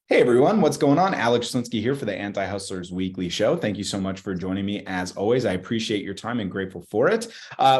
Hey everyone, what's going on? Alex Slinsky here for the Anti-Hustlers Weekly Show. Thank you so much for joining me as always. I appreciate your time and grateful for it.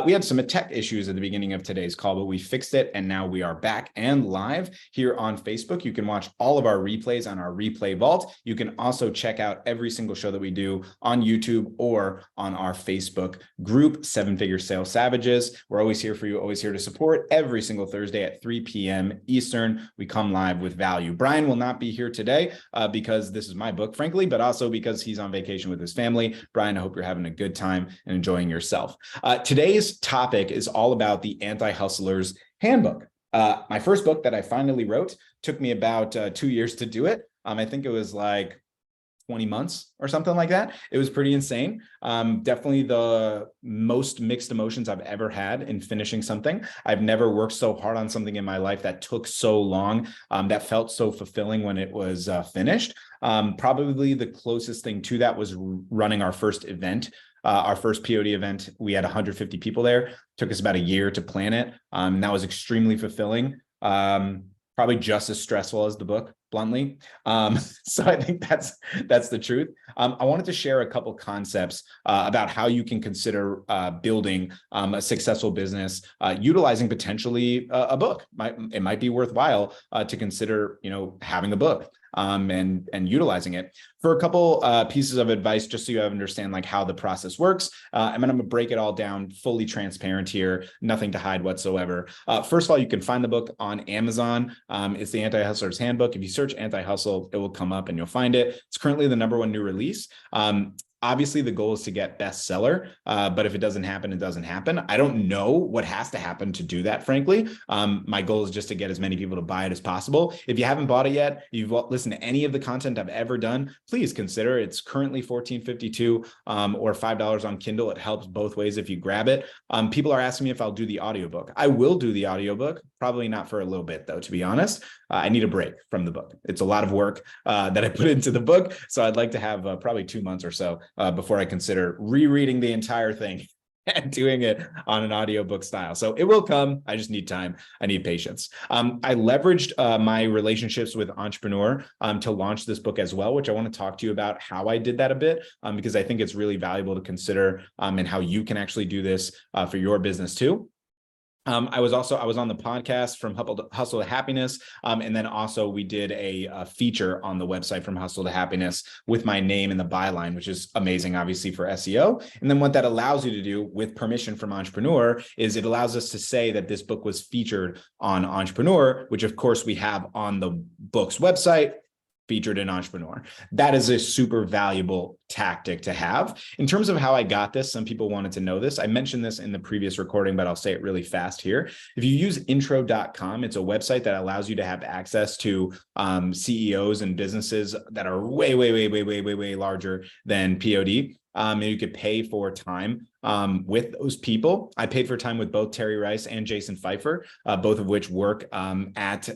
We had some tech issues at the beginning of today's call, but we fixed it and now we are back and live here on Facebook. You can watch all of our replays on our replay vault. You can also check out every single show that we do on YouTube or on our Facebook group, Seven Figure Sales Savages. We're always here for you, always here to support. Every single Thursday at 3 p.m. Eastern, we come live with value. Brian will not be here today because this is my book, frankly, but also because he's on vacation with his family. Brian, I hope you're having a good time and enjoying yourself. Today's topic is all about the Anti-Hustler's Handbook. My first book that I finally wrote took me about 2 years to do it. I think it was like 20 months or something like that. It was pretty insane. Definitely the most mixed emotions I've ever had in finishing something. I've never worked so hard on something in my life that took so long, that felt so fulfilling when it was finished. Probably the closest thing to that was running our first event. Our first POD event, we had 150 people there. Took us about a year to plan it. That was extremely fulfilling. Probably just as stressful as the book, bluntly. So I think that's the truth. I wanted to share a couple concepts about how you can consider building a successful business, utilizing potentially a book. It might be worthwhile to consider, having a book. And utilizing it for a couple pieces of advice, just so you understand like how the process works. And then I'm gonna break it all down, fully transparent here, nothing to hide whatsoever. First of all, you can find the book on Amazon. It's the Anti-Hustler's Handbook. If you search anti-hustle, it will come up and you'll find it. It's currently the #1 new release. Obviously, the goal is to get bestseller, but if it doesn't happen, it doesn't happen. I don't know what has to happen to do that, frankly. My goal is just to get as many people to buy it as possible. If you haven't bought it yet, you've listened to any of the content I've ever done, please consider. It's currently $14.52 or $5 on Kindle. It helps both ways if you grab it. People are asking me if I'll do the audiobook. I will do the audiobook, probably not for a little bit, though, to be honest. I need a break from the book. It's a lot of work that I put into the book. So I'd like to have probably 2 months or so before I consider rereading the entire thing and doing it on an audiobook style. So it will come. I just need time. I need patience. I leveraged my relationships with Entrepreneur to launch this book as well, which I want to talk to you about how I did that a bit, because I think it's really valuable to consider and how you can actually do this for your business too. I was on the podcast From Hustle to Happiness. And then also we did a feature on the website From Hustle to Happiness with my name in the byline, which is amazing, obviously, for SEO. And then what that allows you to do with permission from Entrepreneur is it allows us to say that this book was featured on Entrepreneur, which of course we have on the book's website, featured in Entrepreneur. That is a super valuable tactic to have. In terms of how I got this, some people wanted to know this. I mentioned this in the previous recording, but I'll say it really fast here. If you use intro.com, it's a website that allows you to have access to CEOs and businesses that are way larger than POD. And you could pay for time with those people. I paid for time with both Terry Rice and Jason Pfeiffer, both of which work at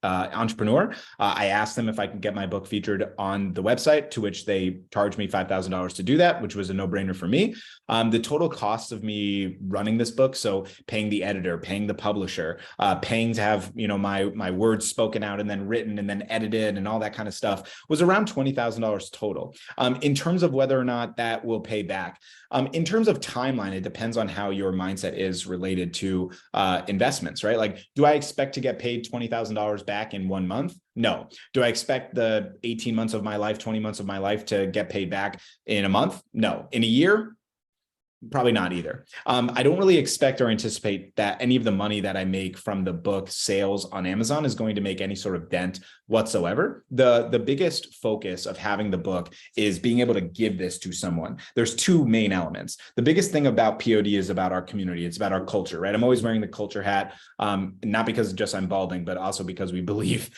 Entrepreneur. I asked them if I could get my book featured on the website, to which they charged me $5,000 to do that, which was a no-brainer for me. The total cost of me running this book, so paying the editor, paying the publisher, paying to have my words spoken out and then written and then edited and all that kind of stuff, was around $20,000 total. In terms of whether or not that will pay back, in terms of timeline, it depends on how your mindset is related to investments, right? Like, do I expect to get paid $20,000 back in 1 month? No. Do I expect the 18 months of my life, 20 months of my life to get paid back in a month? No. In a year? Probably not either. I don't really expect or anticipate that any of the money that I make from the book sales on Amazon is going to make any sort of dent whatsoever. The biggest focus of having the book is being able to give this to someone. There's two main elements. The biggest thing about POD is about our community. It's about our culture, right? I'm always wearing the culture hat, not because just I'm balding, but also because we believe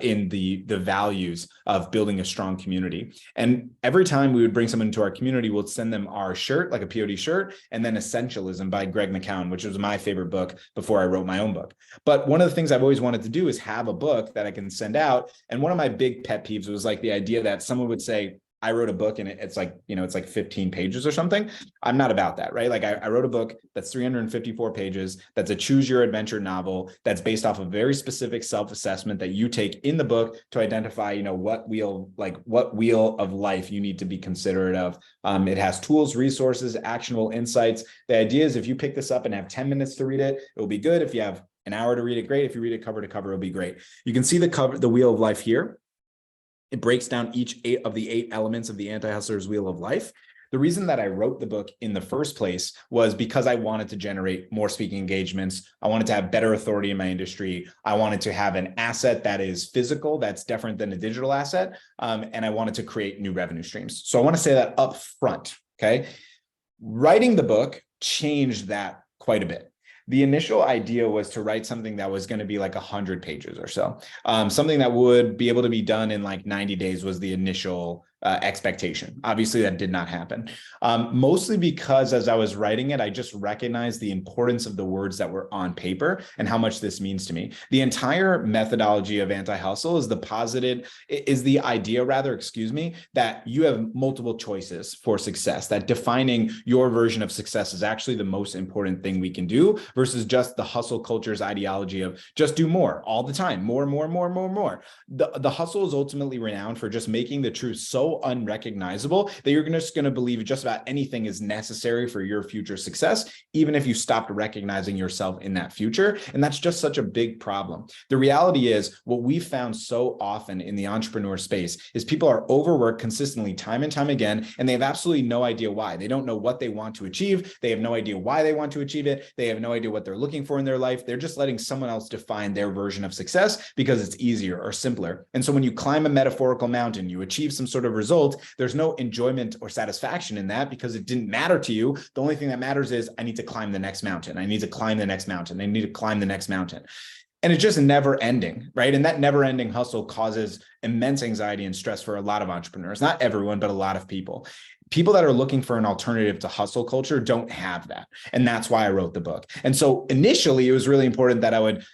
in the values of building a strong community. And every time we would bring someone into our community, we'll send them our shirt, like a POD shirt, and then Essentialism by Greg McKeown, which was my favorite book before I wrote my own book. But one of the things I've always wanted to do is have a book that I can send out. And one of my big pet peeves was like the idea that someone would say, I wrote a book and it's like, it's like 15 pages or something. I'm not about that, right? Like I wrote a book that's 354 pages. That's a choose your adventure novel that's based off a very specific self-assessment that you take in the book to identify, what wheel of life you need to be considerate of. It has tools, resources, actionable insights. The idea is if you pick this up and have 10 minutes to read it, it will be good. If you have an hour to read it, great. If you read it cover to cover, it'll be great. You can see the wheel of life here. It breaks down each of the 8 elements of the Anti-Hustler's Wheel of Life. The reason that I wrote the book in the first place was because I wanted to generate more speaking engagements. I wanted to have better authority in my industry. I wanted to have an asset that is physical, that's different than a digital asset. And I wanted to create new revenue streams. So I want to say that up front, okay? Writing the book changed that quite a bit. The initial idea was to write something that was going to be like 100 pages or so. Something that would be able to be done in like 90 days was the initial expectation. Obviously, that did not happen. Mostly because as I was writing it, I just recognized the importance of the words that were on paper and how much this means to me. The entire methodology of anti-hustle is the idea that you have multiple choices for success, that defining your version of success is actually the most important thing we can do versus just the hustle culture's ideology of just do more all the time, more. The hustle is ultimately renowned for just making the truth so unrecognizable that you're just going to believe just about anything is necessary for your future success, even if you stopped recognizing yourself in that future. And that's just such a big problem. The reality is what we've found so often in the entrepreneur space is people are overworked consistently time and time again, and they have absolutely no idea why. They don't know what they want to achieve. They have no idea why they want to achieve it. They have no idea what they're looking for in their life. They're just letting someone else define their version of success because it's easier or simpler. And so when you climb a metaphorical mountain, you achieve some sort of result, there's no enjoyment or satisfaction in that because it didn't matter to you. The only thing that matters is I need to climb the next mountain. I need to climb the next mountain. I need to climb the next mountain. And it's just never ending, right? And that never ending hustle causes immense anxiety and stress for a lot of entrepreneurs, not everyone, but a lot of people. People that are looking for an alternative to hustle culture don't have that. And that's why I wrote the book. And so initially it was really important that I would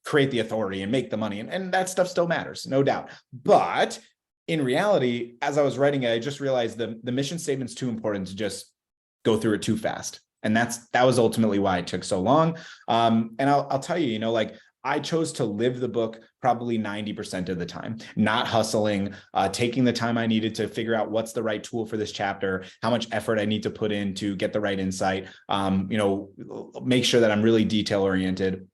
create the authority and make the money. And that stuff still matters, no doubt. But in reality, as I was writing it, I just realized the mission statement's too important to just go through it too fast. And that was ultimately why it took so long. And I'll tell you, I chose to live the book probably 90% of the time, not hustling, taking the time I needed to figure out what's the right tool for this chapter, how much effort I need to put in to get the right insight, make sure that I'm really detail oriented.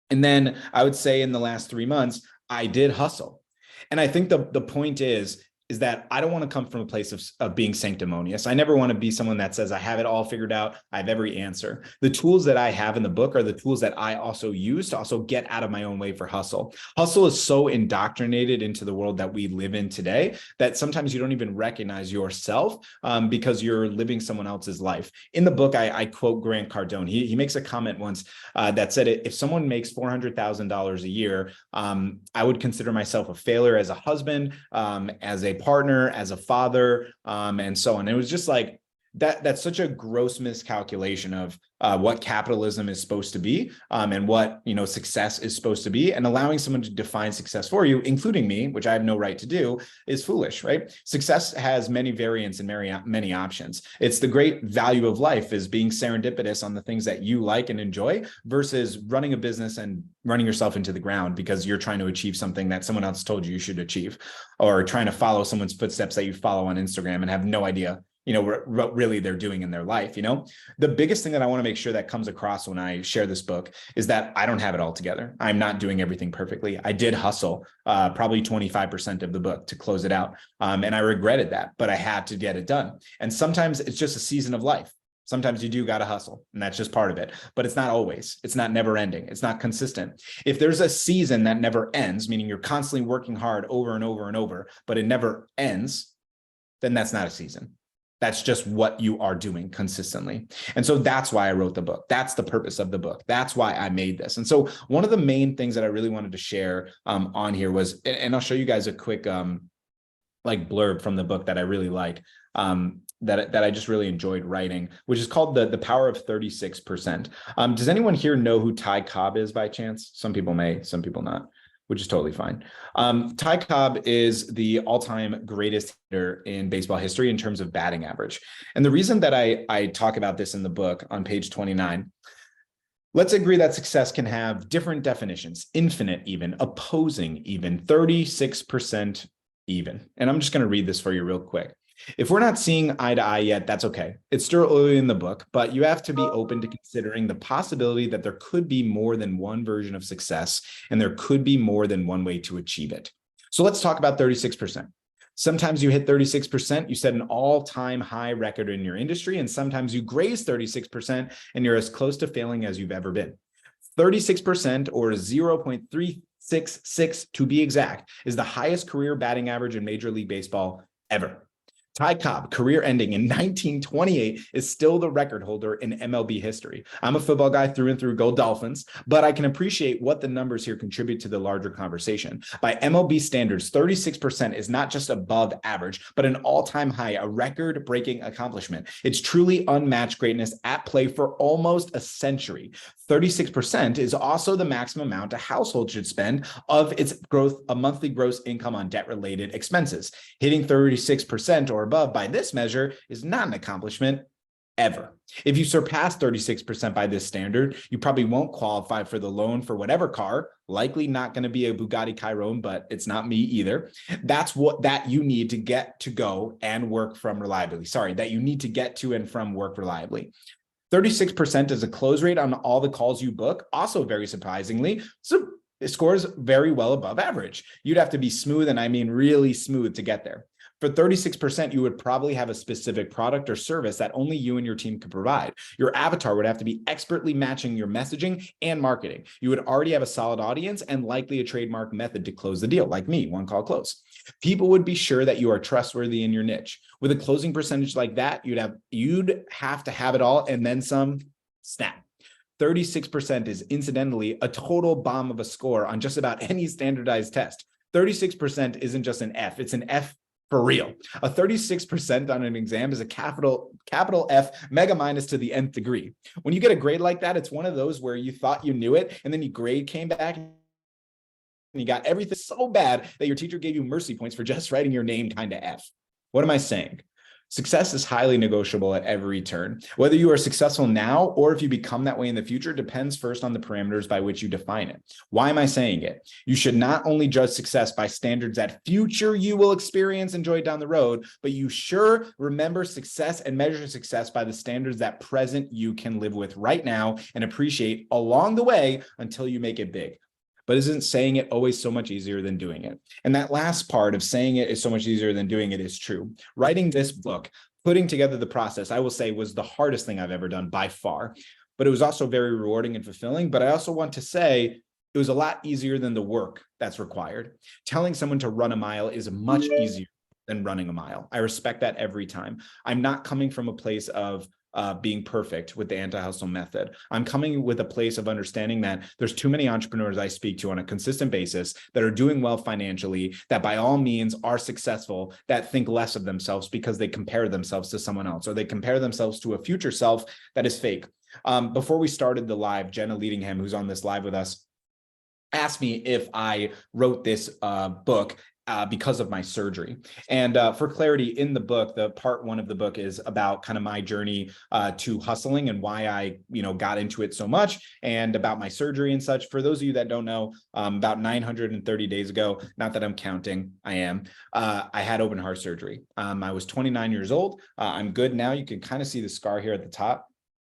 And then I would say in the last 3 months, I did hustle. And I think the point is that I don't want to come from a place of being sanctimonious. I never want to be someone that says I have it all figured out. I have every answer. The tools that I have in the book are the tools that I also use to also get out of my own way for hustle. Hustle is so indoctrinated into the world that we live in today that sometimes you don't even recognize yourself because you're living someone else's life. In the book, I quote Grant Cardone. He makes a comment once that said, if someone makes $400,000 a year, I would consider myself a failure as a husband, as a partner, as a father, and so on. It was just like that's such a gross miscalculation of what capitalism is supposed to be, and what success is supposed to be, and allowing someone to define success for you, including me, which I have no right to do, is foolish, right? Success has many variants and many options. It's the great value of life is being serendipitous on the things that you like and enjoy versus running a business and running yourself into the ground because you're trying to achieve something that someone else told you should achieve, or trying to follow someone's footsteps that you follow on Instagram and have no idea what really they're doing in their life. The biggest thing that I want to make sure that comes across when I share this book is that I don't have it all together. I'm not doing everything perfectly. I did hustle probably 25% of the book to close it out. And I regretted that, but I had to get it done. And sometimes it's just a season of life. Sometimes you do got to hustle, and that's just part of it, but it's not always. It's not never ending. It's not consistent. If there's a season that never ends, meaning you're constantly working hard over and over and over, but it never ends, then that's not a season. That's just what you are doing consistently. And so that's why I wrote the book. That's the purpose of the book. That's why I made this. And so one of the main things that I really wanted to share on here was, and I'll show you guys a quick blurb from the book that I really like, that I just really enjoyed writing, which is called The Power of 36%. Does anyone here know who Ty Cobb is by chance? Some people may, some people not. which is totally fine. Ty Cobb is the all-time greatest hitter in baseball history in terms of batting average. And the reason that I talk about this in the book on page 29, let's agree that success can have different definitions, infinite even, opposing even, 36% even. And I'm just going to read this for you real quick. If we're not seeing eye to eye yet, that's okay. It's still early in the book, but you have to be open to considering the possibility that there could be more than one version of success, and there could be more than one way to achieve it. So let's talk about 36%. Sometimes you hit 36%, you set an all-time high record in your industry, and sometimes you graze 36% and you're as close to failing as you've ever been. 36% or 0.366 to be exact is the highest career batting average in Major League Baseball ever. Ty Cobb, career ending in 1928, is still the record holder in MLB history. I'm a football guy through and through, go Dolphins, but I can appreciate what the numbers here contribute to the larger conversation. By MLB standards, 36% is not just above average, but an all-time high, a record-breaking accomplishment. It's truly unmatched greatness at play for almost a century. 36% is also the maximum amount a household should spend of its growth, a monthly gross income on debt-related expenses. Hitting 36% or above by this measure is not an accomplishment ever. If you surpass 36% by this standard, you probably won't qualify for the loan for whatever car, likely not going to be a Bugatti Chiron, but it's not me either. That's what that you need to get to go and work from reliably. Sorry, that you need to get to and from work reliably. 36% is a close rate on all the calls you book. Also, very surprisingly, so it scores very well above average. You'd have to be smooth, and I mean really smooth, to get there. For 36%, you would probably have a specific product or service that only you and your team could provide. Your avatar would have to be expertly matching your messaging and marketing. You would already have a solid audience and likely a trademark method to close the deal, like me, one call close. People would be sure that you are trustworthy in your niche. With a closing percentage like that, you'd have to have it all and then some. Snap. 36% is incidentally a total bomb of a score on just about any standardized test. 36% isn't just an F, it's an F for real. A 36% on an exam is a capital F mega minus to the nth degree. When you get a grade like that, it's one of those where you thought you knew it, and then your grade came back and you got everything so bad that your teacher gave you mercy points for just writing your name kind of F. What am I saying? Success is highly negotiable at every turn. Whether you are successful now or if you become that way in the future depends first on the parameters by which you define it. Why am I saying it? You should not only judge success by standards that future you will experience and enjoy down the road, but you sure remember success and measure success by the standards that present you can live with right now and appreciate along the way until you make it big. But isn't saying it always so much easier than doing it? And that last part of saying it is so much easier than doing it is true. Writing this book, putting together the process, I will say was the hardest thing I've ever done by far, but it was also very rewarding and fulfilling. But I also want to say it was a lot easier than the work that's required. Telling someone to run a mile is much easier than running a mile. I respect that every time. I'm not coming from a place of being perfect with the anti-hustle method. I'm coming with a place of understanding that there's too many entrepreneurs I speak to on a consistent basis that are doing well financially, that by all means are successful, that think less of themselves because they compare themselves to someone else, or they compare themselves to a future self that is fake. Before we started the live, Jenna Leadingham, who's on this live with us, asked me if I wrote this book because of my surgery. And for clarity, in the book, the part one of the book is about kind of my journey to hustling and why I, got into it so much, and about my surgery and such. For those of you that don't know, about 930 days ago, not that I'm counting, I am, I had open heart surgery. I was 29 years old. I'm good now. You can kind of see the scar here at the top,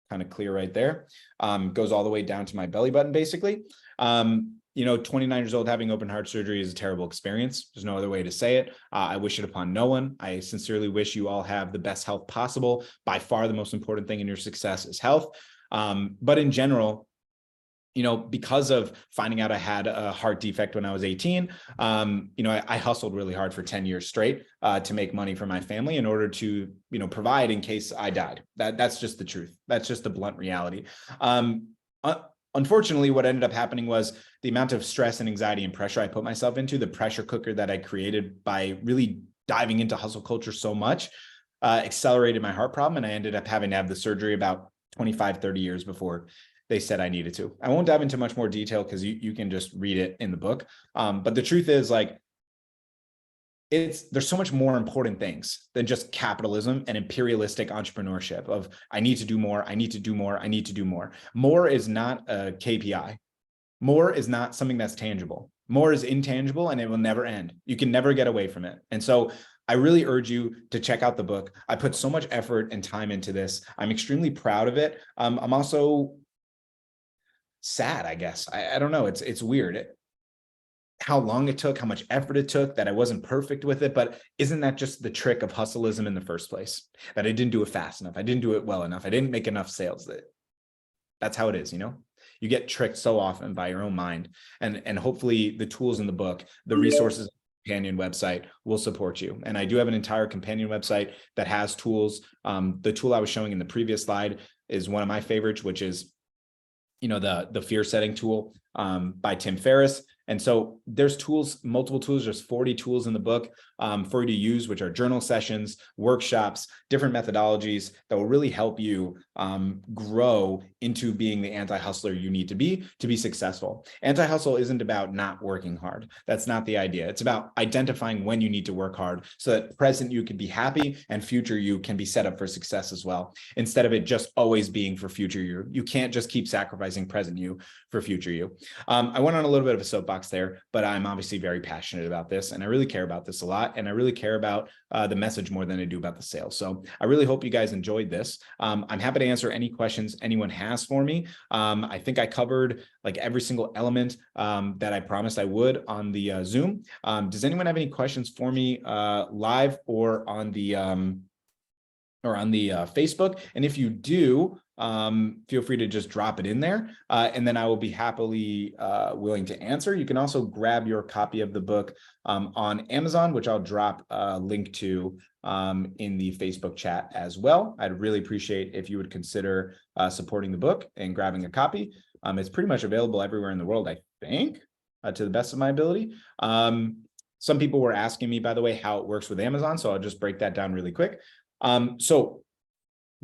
kind of clear right there. Goes all the way down to my belly button, basically. 29 years old having open heart surgery is a terrible experience. There's no other way to say it. I wish it upon no one. I sincerely wish you all have the best health possible. By far, the most important thing in your success is health. But in general, because of finding out I had a heart defect when I was 18, I hustled really hard for 10 years straight to make money for my family in order to, provide in case I died. That's just the truth. That's just the blunt reality. Unfortunately, what ended up happening was the amount of stress and anxiety and pressure I put myself into, the pressure cooker that I created by really diving into hustle culture so much, accelerated my heart problem. And I ended up having to have the surgery about 25, 30 years before they said I needed to. I won't dive into much more detail because you can just read it in the book. But the truth is, like, there's so much more important things than just capitalism and imperialistic entrepreneurship of I need to do more, I need to do more, I need to do more. More is not a KPI. More is not something that's tangible. More is intangible and it will never end. You can never get away from it. And so I really urge you to check out the book. I put so much effort and time into this. I'm extremely proud of it. I'm also sad, I guess. I don't know. It's weird how long it took, how much effort it took, that I wasn't perfect with it. But isn't that just the trick of hustleism in the first place? That I didn't do it fast enough. I didn't do it well enough. I didn't make enough sales. That's how it is, you know? You get tricked so often by your own mind. And hopefully the tools in the book, the resources, companion website will support you. And I do have an entire companion website that has tools. The tool I was showing in the previous slide is one of my favorites, which is, the fear setting tool by Tim Ferriss. And so there's tools, multiple tools, there's 40 tools in the book for you to use, which are journal sessions, workshops, different methodologies that will really help you grow into being the anti-hustler you need to be successful. Anti-hustle isn't about not working hard. That's not the idea. It's about identifying when you need to work hard so that present you can be happy and future you can be set up for success as well, instead of it just always being for future you. You can't just keep sacrificing present you for future you. I went on a little bit of a soapbox there, but I'm obviously very passionate about this and I really care about this a lot. And I really care about the message more than I do about the sales. So I really hope you guys enjoyed this. I'm happy to answer any questions anyone has for me. I think I covered like every single element that I promised I would on the Zoom. Does anyone have any questions for me live or on the Facebook? And if you do, feel free to just drop it in there and then I will be happily willing to answer. You can also grab your copy of the book on Amazon, which I'll drop a link to in the Facebook chat as well. I'd really appreciate if you would consider supporting the book and grabbing a copy. It's pretty much available everywhere in the world, I think, to the best of my ability. Some people were asking me, by the way, how it works with Amazon, so I'll just break that down really quick. So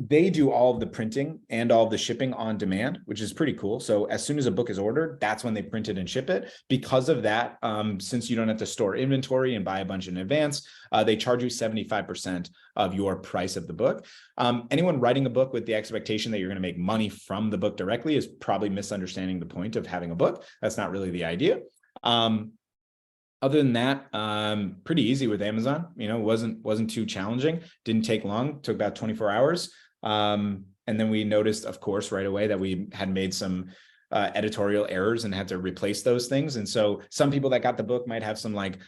they do all of the printing and all of the shipping on demand, which is pretty cool. So as soon as a book is ordered, that's when they print it and ship it. Because of that, since you don't have to store inventory and buy a bunch in advance, they charge you 75% of your price of the book. Anyone writing a book with the expectation that you're going to make money from the book directly is probably misunderstanding the point of having a book. That's not really the idea. Other than that, pretty easy with Amazon. Wasn't too challenging. Didn't take long. Took about 24 hours. And then we noticed, of course, right away that we had made some editorial errors and had to replace those things. And so some people that got the book might have some like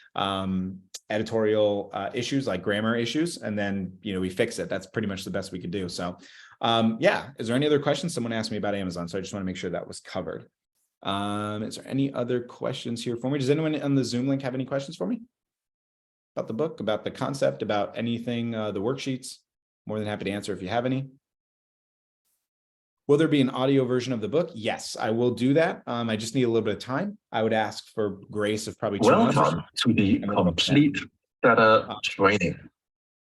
editorial issues, like grammar issues. And then, we fix it. That's pretty much the best we could do. So yeah. Is there any other questions? Someone asked me about Amazon. So I just want to make sure that was covered. Is there any other questions here for me? Does anyone on the Zoom link have any questions for me about the book, about the concept, about anything, the worksheets? More than happy to answer if you have any. Will there be an audio version of the book? Yes, I will do that. I just need a little bit of time. I would ask for grace of probably 2 months. Welcome to the Complete Seller Training.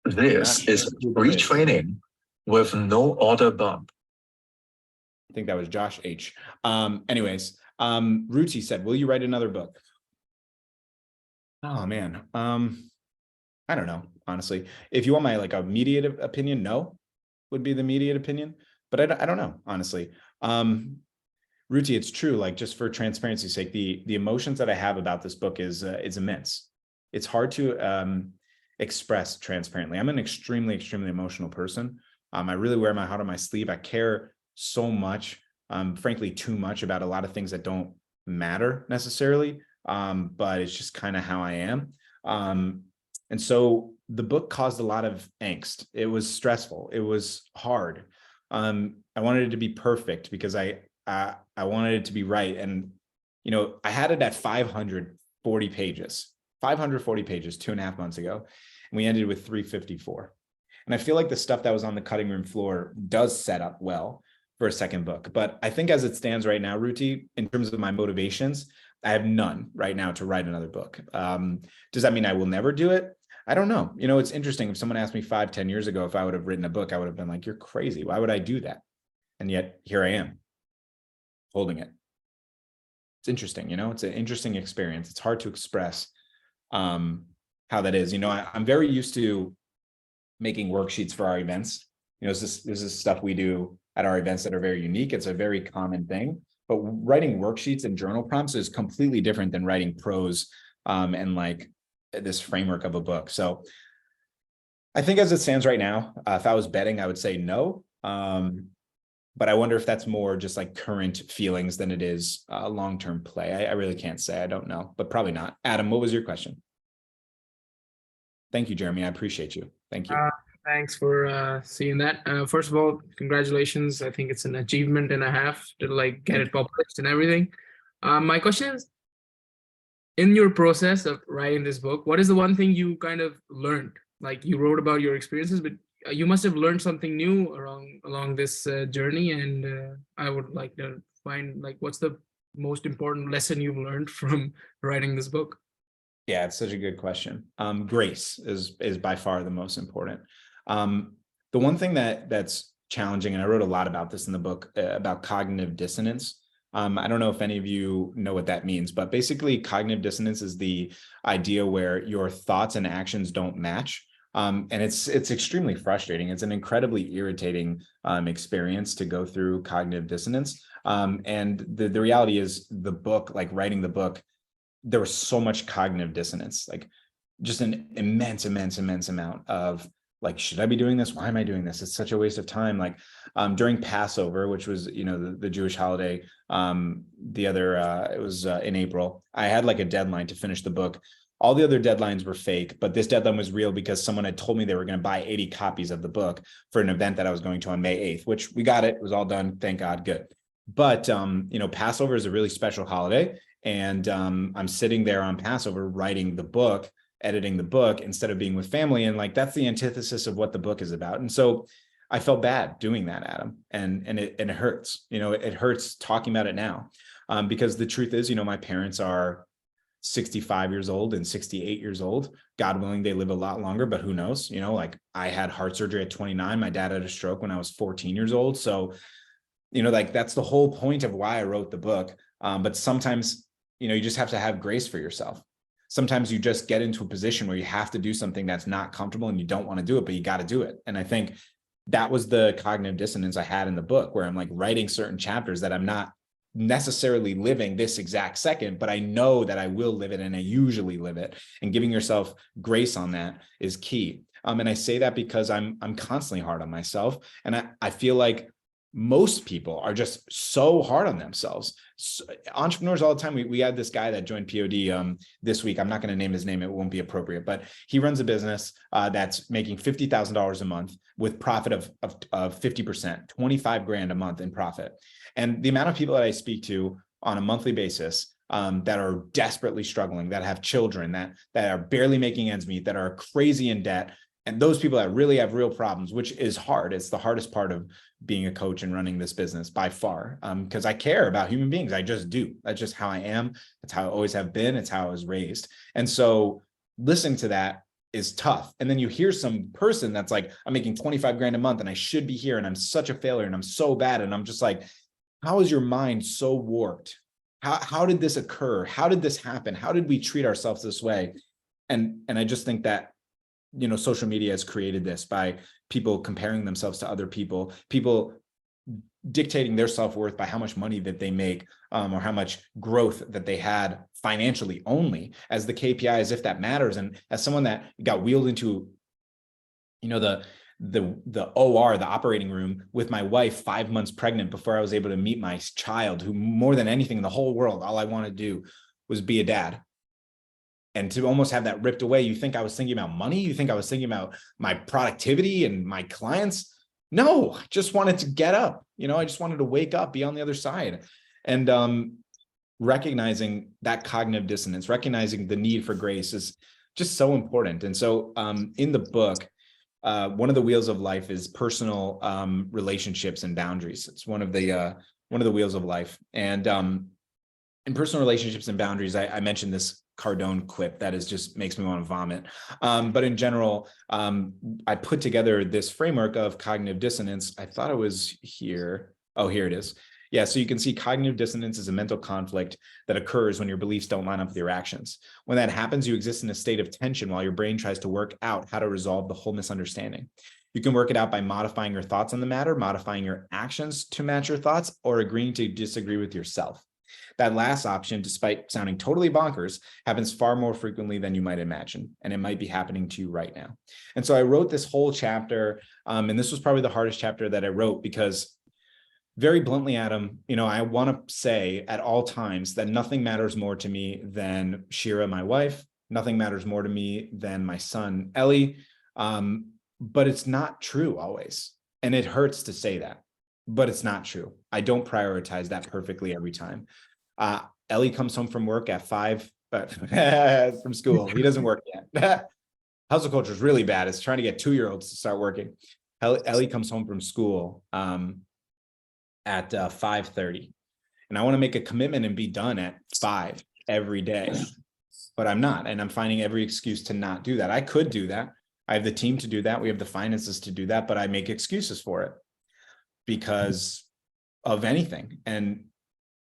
This is free training with no order bump. I think that was Josh H. Anyways, Ruti said, will you write another book? Oh man. I don't know, honestly. If you want my like immediate opinion, no, would be the immediate opinion, but I don't know, honestly. Ruti, it's true. Like just for transparency's sake, the emotions that I have about this book is immense. It's hard to express transparently. I'm an extremely, extremely emotional person. I really wear my heart on my sleeve. I care so much, frankly, too much about a lot of things that don't matter necessarily. But it's just kind of how I am. And so the book caused a lot of angst. It was stressful. It was hard. I wanted it to be perfect because I wanted it to be right. And, I had it at 540 pages, 2.5 months ago, and we ended with 354. And I feel like the stuff that was on the cutting room floor does set up well for a second book. But I think as it stands right now, Ruti, in terms of my motivations, I have none right now to write another book. Does that mean I will never do it? I don't know. It's interesting. If someone asked me 5-10 years ago if I would have written a book, I would have been like, you're crazy. Why would I do that? And yet here I am. holding it. It's interesting, you know, it's an interesting experience. It's hard to express how that is. You know, I'm very used to making worksheets for our events. You know, this is stuff we do at our events that are very unique. It's a very common thing, but writing worksheets and journal prompts is completely different than writing prose and like this framework of a book. So I think as it stands right now, if I was betting, I would say no. But I wonder if that's more just like current feelings than it is long-term play. I really can't say. I don't know, but probably not. Adam, what was your question? Thank you, Jeremy. I appreciate you. Thank you. Thanks for seeing that. First of all, congratulations. I think it's an achievement and a half to like get it published and everything. My question is, in your process of writing this book, what is the one thing you kind of learned? Like you wrote about your experiences, but you must have learned something new along this journey. And I would like to find like, what's the most important lesson you've learned from writing this book? Yeah, it's such a good question. Grace is by far the most important. The one thing that's challenging, and I wrote a lot about this in the book about cognitive dissonance. I don't know if any of you know what that means, but basically cognitive dissonance is the idea where your thoughts and actions don't match. And it's extremely frustrating. It's an incredibly irritating experience to go through cognitive dissonance. And the reality is the book, like writing the book, there was so much cognitive dissonance, like just an immense amount of like, should I be doing this? Why am I doing this? It's such a waste of time. Like during Passover, which was, you know, the Jewish holiday, it was in April, I had like a deadline to finish the book. All the other deadlines were fake, but this deadline was real because someone had told me they were going to buy 80 copies of the book for an event that I was going to on May 8th, which we got it. It was all done. Thank God. Good. But, you know, Passover is a really special holiday. And I'm sitting there on Passover writing the book, editing the book instead of being with family. And like, that's the antithesis of what the book is about. And so I felt bad doing that, Adam. And it hurts, you know, it hurts talking about it now. Because the truth is, you know, my parents are 65 years old and 68 years old. God willing, they live a lot longer, but who knows? You know, like I had heart surgery at 29. My dad had a stroke when I was 14 years old. So, you know, like that's the whole point of why I wrote the book. But sometimes, you know, you just have to have grace for yourself. Sometimes you just get into a position where you have to do something that's not comfortable and you don't want to do it, but you got to do it. And I think that was the cognitive dissonance I had in the book, where I'm like writing certain chapters that I'm not necessarily living this exact second, but I know that I will live it and I usually live it. And giving yourself grace on that is key. And I say that because I'm constantly hard on myself. And I feel like most people are just so hard on themselves. So, entrepreneurs all the time. We had this guy that joined POD this week. I'm not going to name his name. It won't be appropriate, but he runs a business that's making $50,000 a month with profit of 50%, 25 grand a month in profit. And the amount of people that I speak to on a monthly basis that are desperately struggling, that have children, that are barely making ends meet, that are crazy in debt, and those people that really have real problems, which is hard. It's the hardest part of being a coach and running this business by far, because I care about human beings. I just do. That's just how I am. That's how I always have been. It's how I was raised. And so listening to that is tough. And then you hear some person that's like, I'm making 25 grand a month and I should be here and I'm such a failure and I'm so bad. And I'm just like, how is your mind so warped? How did this occur? How did this happen? How did we treat ourselves this way? And I just think that, you know, social media has created this by people comparing themselves to other people, people dictating their self-worth by how much money that they make, or how much growth that they had financially only as the KPI, as if that matters. And as someone that got wheeled into, you know, the OR, the operating room with my wife 5 months pregnant before I was able to meet my child, who more than anything in the whole world, all I want to do was be a dad. And to almost have that ripped away, you think I was thinking about money? You think I was thinking about my productivity and my clients? No, I just wanted to get up. You know, I just wanted to wake up, be on the other side. And recognizing that cognitive dissonance, recognizing the need for grace is just so important. And so in the book, one of the wheels of life is personal relationships and boundaries. It's one of the wheels of life. And in personal relationships and boundaries, I mentioned this Cardone clip that is just makes me want to vomit. But in general, I put together this framework of cognitive dissonance. I thought it was here. Oh, here it is. Yeah, so you can see cognitive dissonance is a mental conflict that occurs when your beliefs don't line up with your actions. When that happens, you exist in a state of tension while your brain tries to work out how to resolve the whole misunderstanding. You can work it out by modifying your thoughts on the matter, modifying your actions to match your thoughts, or agreeing to disagree with yourself. That last option, despite sounding totally bonkers, happens far more frequently than you might imagine, and it might be happening to you right now. And so I wrote this whole chapter, and this was probably the hardest chapter that I wrote because very bluntly, Adam, I want to say at all times that nothing matters more to me than Shira, my wife. Nothing matters more to me than my son, Ellie. But it's not true always. And it hurts to say that, but it's not true. I don't prioritize that perfectly every time. Ellie comes home from work at 5, from school. He doesn't work yet. Hustle culture is really bad. It's trying to get 2-year-olds to start working. Ellie comes home from school at 5:30, and I want to make a commitment and be done at 5 every day, but I'm not, and I'm finding every excuse to not do that. I could do that. I have the team to do that. We have the finances to do that, but I make excuses for it because of anything, and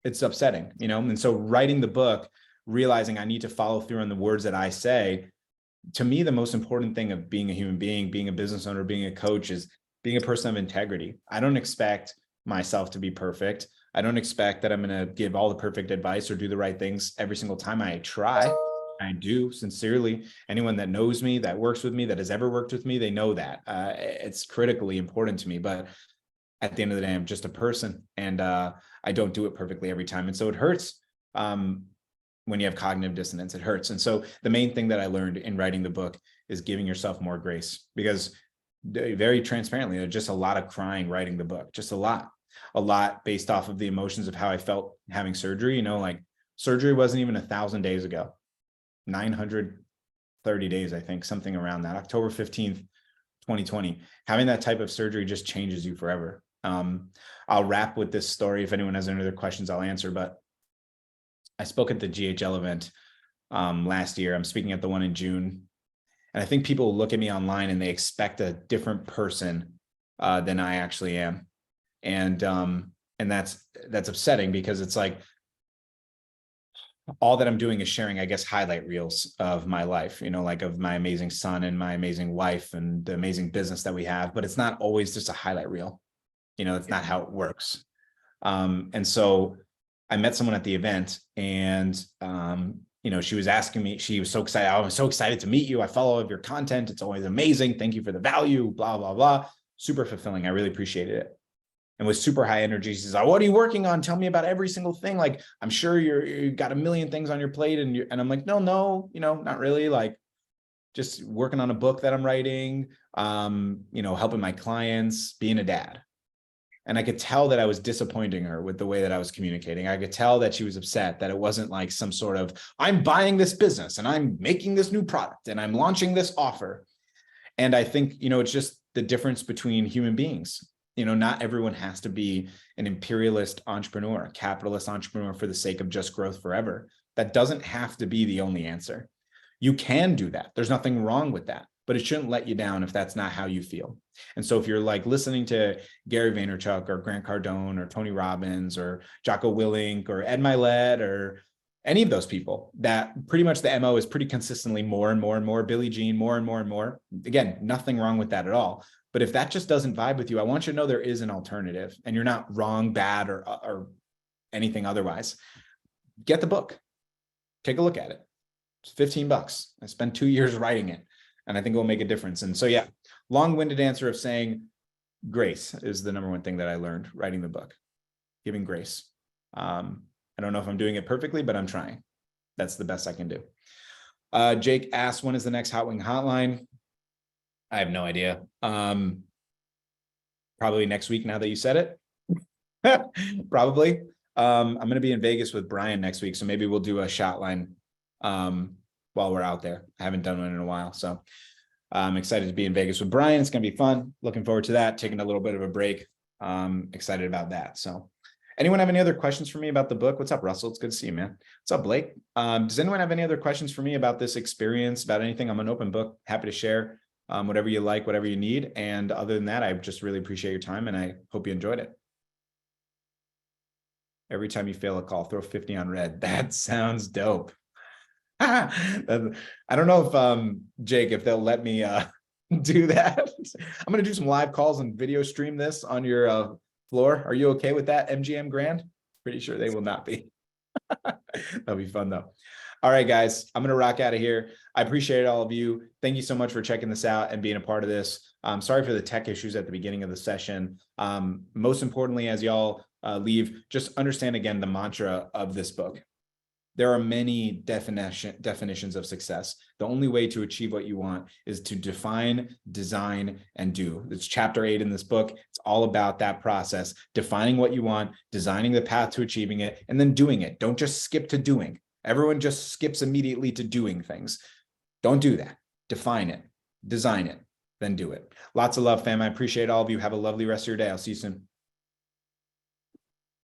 it's upsetting, and so writing the book, realizing I need to follow through on the words that I say. To me, the most important thing of being a human being, being a business owner, being a coach is being a person of integrity. I don't expect myself to be perfect. I don't expect that I'm going to give all the perfect advice or do the right things every single time. I try. I do sincerely. Anyone that knows me, that works with me, that has ever worked with me, they know that. It's critically important to me. But at the end of the day, I'm just a person, and I don't do it perfectly every time. And so it hurts when you have cognitive dissonance. It hurts. And so the main thing that I learned in writing the book is giving yourself more grace, because very transparently, there's just a lot of crying writing the book, just a lot based off of the emotions of how I felt having surgery. Like surgery wasn't even 1,000 days ago, 930 days, I think, something around that. October 15th, 2020. Having that type of surgery just changes you forever. I'll wrap with this story. If anyone has any other questions, I'll answer. But I spoke at the GHL event last year. I'm speaking at the one in June. And I think people look at me online and they expect a different person than I actually am. And that's upsetting, because it's like all that I'm doing is sharing, I guess, highlight reels of my life, like of my amazing son and my amazing wife and the amazing business that we have. But it's not always just a highlight reel. That's not how it works. And so I met someone at the event, and she was asking me, she was so excited. I was so excited to meet you. I follow all of your content. It's always amazing. Thank you for the value, blah, blah, blah. Super fulfilling. I really appreciated it. And with super high energy, she says, what are you working on? Tell me about every single thing. Like, I'm sure you got a million things on your plate. And I'm like, no, not really. Like, just working on a book that I'm writing, helping my clients, being a dad. And I could tell that I was disappointing her with the way that I was communicating. I could tell that she was upset, that it wasn't like some sort of, I'm buying this business and I'm making this new product and I'm launching this offer. And I think, it's just the difference between human beings. Not everyone has to be an imperialist entrepreneur, a capitalist entrepreneur for the sake of just growth forever. That doesn't have to be the only answer. You can do that. There's nothing wrong with that, but it shouldn't let you down if that's not how you feel. And so if you're like listening to Gary Vaynerchuk or Grant Cardone or Tony Robbins or Jocko Willink or Ed Milet or any of those people, that pretty much the MO is pretty consistently more and more and more, Billie Jean, more and more and more. Again, nothing wrong with that at all. But if that just doesn't vibe with you, I want you to know there is an alternative, and you're not wrong, bad, or anything otherwise. Get the book. Take a look at it. It's $15. I spent 2 years writing it, and I think it will make a difference. And so, yeah, long-winded answer of saying grace is the number one thing that I learned writing the book, giving grace. I don't know if I'm doing it perfectly, but I'm trying. That's the best I can do. Jake asked, when is the next Hot Wing Hotline? I have no idea. Probably next week, now that you said it. Probably. I'm going to be in Vegas with Brian next week, so maybe we'll do a shot line while we're out there. I haven't done one in a while, so I'm excited to be in Vegas with Brian. It's going to be fun. Looking forward to that. Taking a little bit of a break. Excited about that. So anyone have any other questions for me about the book? What's up, Russell? It's good to see you, man. What's up, Blake? Does anyone have any other questions for me about this experience, about anything? I'm an open book. Happy to share whatever you like, whatever you need. And other than that, I just really appreciate your time, and I hope you enjoyed it. Every time you fail a call, throw 50 on red. That sounds dope. I don't know if Jake, if they'll let me do that. I'm gonna do some live calls and video stream this on your floor. Are you okay with that, MGM Grand? Pretty sure they will not be. That'll be fun though. All right, guys, I'm gonna rock out of here. I appreciate all of you. Thank you so much for checking this out and being a part of this. Sorry for the tech issues at the beginning of the session. Most importantly, as y'all leave, just understand again the mantra of this book. There are many definitions of success. The only way to achieve what you want is to define, design, and do. It's chapter 8 in this book. It's all about that process, defining what you want, designing the path to achieving it, and then doing it. Don't just skip to doing. Everyone just skips immediately to doing things. Don't do that. Define it, design it, then do it. Lots of love, fam. I appreciate all of you. Have a lovely rest of your day. I'll see you soon.